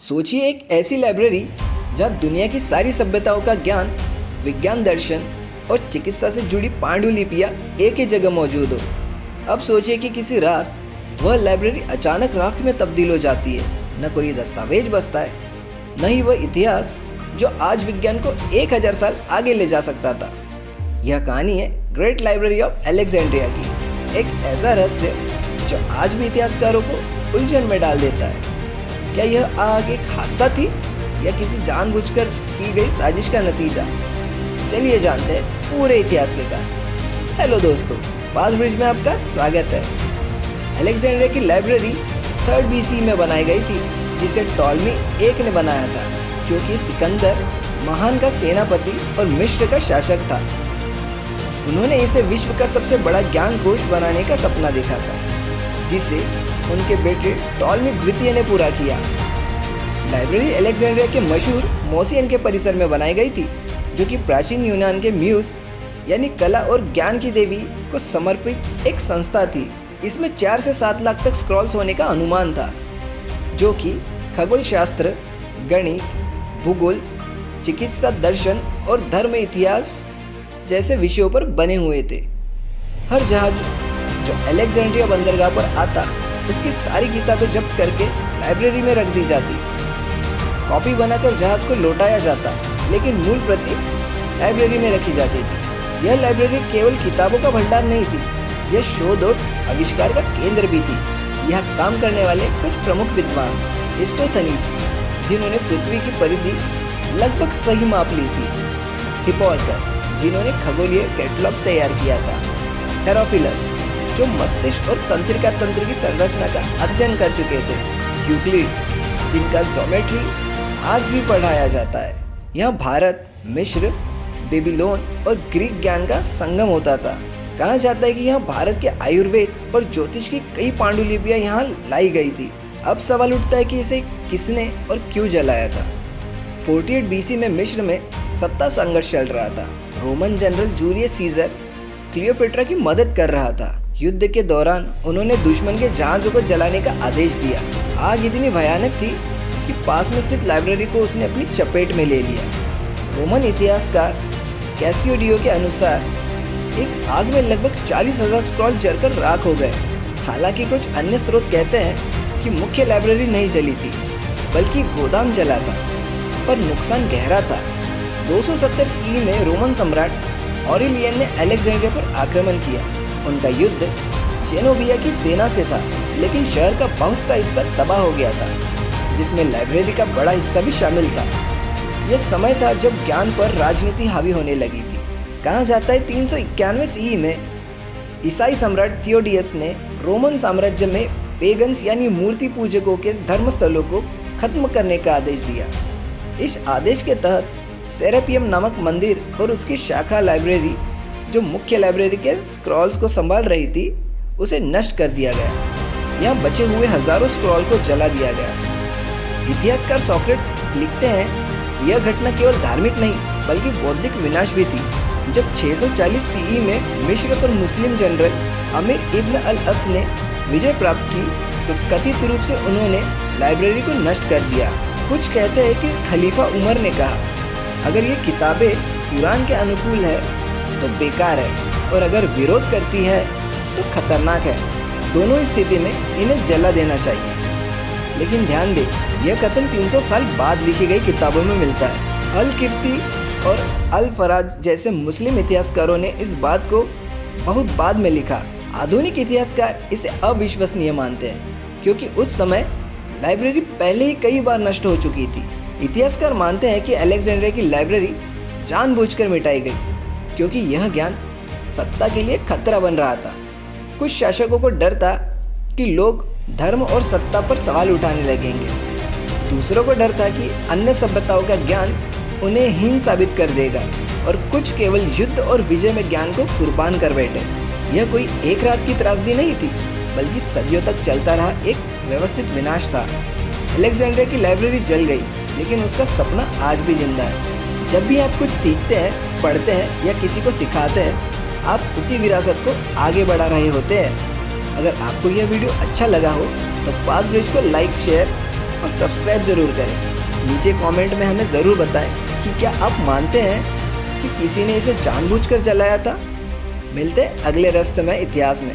सोचिए एक ऐसी लाइब्रेरी जहाँ दुनिया की सारी सभ्यताओं का ज्ञान, विज्ञान, दर्शन और चिकित्सा से जुड़ी पांडुलिपियाँ एक ही जगह मौजूद हो। अब सोचिए कि किसी रात वह लाइब्रेरी अचानक राख में तब्दील हो जाती है। न कोई दस्तावेज बचता है, न ही वह इतिहास जो आज विज्ञान को 1000 साल आगे ले जा सकता था। यह कहानी है ग्रेट लाइब्रेरी ऑफ अलेक्जेंड्रिया की, एक ऐसा रहस्य जो आज भी इतिहासकारों को उलझन में डाल देता है। क्या यह आग एक हादसा थी या किसी जानबूझकर की गई साजिश का नतीजा? चलिए जानते हैं पूरे इतिहास के साथ। हेलो दोस्तों, पास ब्रिज में आपका स्वागत है। अलेक्जेंड्रिया की लाइब्रेरी 3rd BC में बनाई गई थी, जिसे टॉलमी I ने बनाया था, जो कि सिकंदर महान का सेनापति और मिस्र का शासक था। उन्होंने इसे विश्व का सबसे बड़ा ज्ञान कोश बनाने का सपना देखा था, जिसे उनके बेटे टॉलमी द्वितीय ने पूरा किया। लाइब्रेरी अलेक्जेंड्रिया के मशहूर मोसियन के परिसर में बनाई गई थी, जो कि प्राचीन यूनान के म्यूज यानी कला और ज्ञान की देवी को समर्पित एक संस्था थी। इसमें 4 से 7 लाख तक स्क्रॉल्स होने का अनुमान था, जो कि खगोल शास्त्र, गणित, भूगोल, चिकित्सा, दर्शन और धर्म इतिहास जैसे विषयों पर बने हुए थे। हर जहाज जो अलेक्जेंड्रिया बंदरगाह पर आता, उसकी सारी किताबें जब्त करके लाइब्रेरी में रख दी जाती। कॉपी बनाकर जहाज को लौटाया जाता, लेकिन मूल प्रति लाइब्रेरी में रखी जाती थी। यह लाइब्रेरी केवल किताबों का भंडार नहीं थी, यह शोध और आविष्कार का केंद्र भी थी। यहाँ काम करने वाले कुछ प्रमुख विद्वान एरिस्टोथनीज, जिन्होंने पृथ्वी की परिधि लगभग सही माप ली थी, हिप्पार्कस, जिन्होंने खगोलीय कैटलॉग तैयार किया था, हेरोफिलस, जो मस्तिष्क और तंत्रिका तंत्र की संरचना का अध्ययन कर चुके थे, यूक्लिड, जिनका ज्योमेट्री आज भी पढ़ाया जाता है। यहाँ भारत, मिस्र, बेबीलोन और ग्रीक ज्ञान का संगम होता था। कहा जाता है कि यहाँ भारत के आयुर्वेद और ज्योतिष की कई पांडुलिपियाँ यहाँ लाई गई थी। अब सवाल उठता है कि इसे किसने और क्यों जलाया था। 48 BC में मिस्र में सत्ता संघर्ष चल रहा था। Roman general Julius Caesar Cleopatra की मदद कर रहा था। युद्ध के दौरान उन्होंने दुश्मन के जहाजों को जलाने का आदेश दिया। आग इतनी भयानक थी कि पास में स्थित लाइब्रेरी को उसने अपनी चपेट में ले लिया। रोमन इतिहासकार कैसियोडियो के अनुसार इस आग में लगभग 40,000 स्क्रॉल जलकर राख हो गए। हालांकि कुछ अन्य स्रोत कहते हैं कि मुख्य लाइब्रेरी नहीं जली थी, बल्कि गोदाम जला था, पर नुकसान गहरा था। 270 CE में रोमन सम्राट ऑरेलियन ने अलेक्जेंड्रिया पर आक्रमण किया। उनका युद्ध जेनोबिया की सेना से था, लेकिन शहर का बहुत सा हिस्सा तबाह हो गया था, जिसमें लाइब्रेरी का बड़ा हिस्सा भी शामिल था। यह समय था जब ज्ञान पर राजनीति हावी होने लगी थी। कहा जाता है 391 CE में ईसाई सम्राट थियोडियस ने रोमन साम्राज्य में पेगन्स यानी मूर्ति पूजकों के धर्मस्थलों को खत्म करने का आदेश दिया। इस आदेश के तहत सेरेपियम नामक मंदिर और उसकी शाखा लाइब्रेरी, जो मुख्य लाइब्रेरी के स्क्रॉल्स को संभाल रही थी, उसे नष्ट कर दिया गया। यहाँ बचे हुए हजारों स्क्रॉल को जला दिया गया। इतिहासकार सॉक्रेट्स लिखते हैं, यह घटना केवल धार्मिक नहीं बल्कि बौद्धिक विनाश भी थी। जब 640 CE में मिस्र पर मुस्लिम जनरल अमीर इब्न अल-अस ने विजय प्राप्त की, तो कथित रूप से उन्होंने लाइब्रेरी को नष्ट कर दिया। कुछ कहते हैं कि खलीफा उमर ने कहा, अगर ये किताबें कुरान के अनुकूल है तो बेकार है, और अगर विरोध करती है तो खतरनाक है। दोनों स्थिति में इन्हें जला देना चाहिए। लेकिन ध्यान दें, यह कथन 300 साल बाद लिखी गई किताबों में मिलता है। अल-किफ्ती और अल-फराज जैसे मुस्लिम इतिहासकारों ने इस बात को बहुत बाद में लिखा। आधुनिक इतिहासकार इसे अविश्वसनीय मानते हैं, क्योंकि उस समय लाइब्रेरी पहले ही कई बार नष्ट हो चुकी थी। इतिहासकार मानते हैं कि अलेक्जेंड्रिया की लाइब्रेरी जानबूझकर मिटाई गई, क्योंकि यह ज्ञान सत्ता के लिए खतरा बन रहा था। कुछ शासकों को डर था कि लोग धर्म और सत्ता पर सवाल उठाने लगेंगे। दूसरों को डर था कि अन्य सभ्यताओं का ज्ञान उन्हें हीन साबित कर देगा, और कुछ केवल युद्ध और विजय में ज्ञान को कुर्बान कर बैठे। यह कोई एक रात की त्रासदी नहीं थी, बल्कि सदियों तक चलता रहा एक व्यवस्थित विनाश था। अलेक्जेंड्रिया की लाइब्रेरी जल गई, लेकिन उसका सपना आज भी जिंदा है। जब भी आप कुछ सीखते हैं, पढ़ते हैं या किसी को सिखाते हैं, आप उसी विरासत को आगे बढ़ा रहे होते हैं। अगर आपको यह वीडियो अच्छा लगा हो तो पास ब्रिज को लाइक, शेयर और सब्सक्राइब ज़रूर करें। नीचे कमेंट में हमें ज़रूर बताएं कि क्या आप मानते हैं कि किसी ने इसे जानबूझकर जलाया था। मिलते हैं अगले रहस्यमय इतिहास में।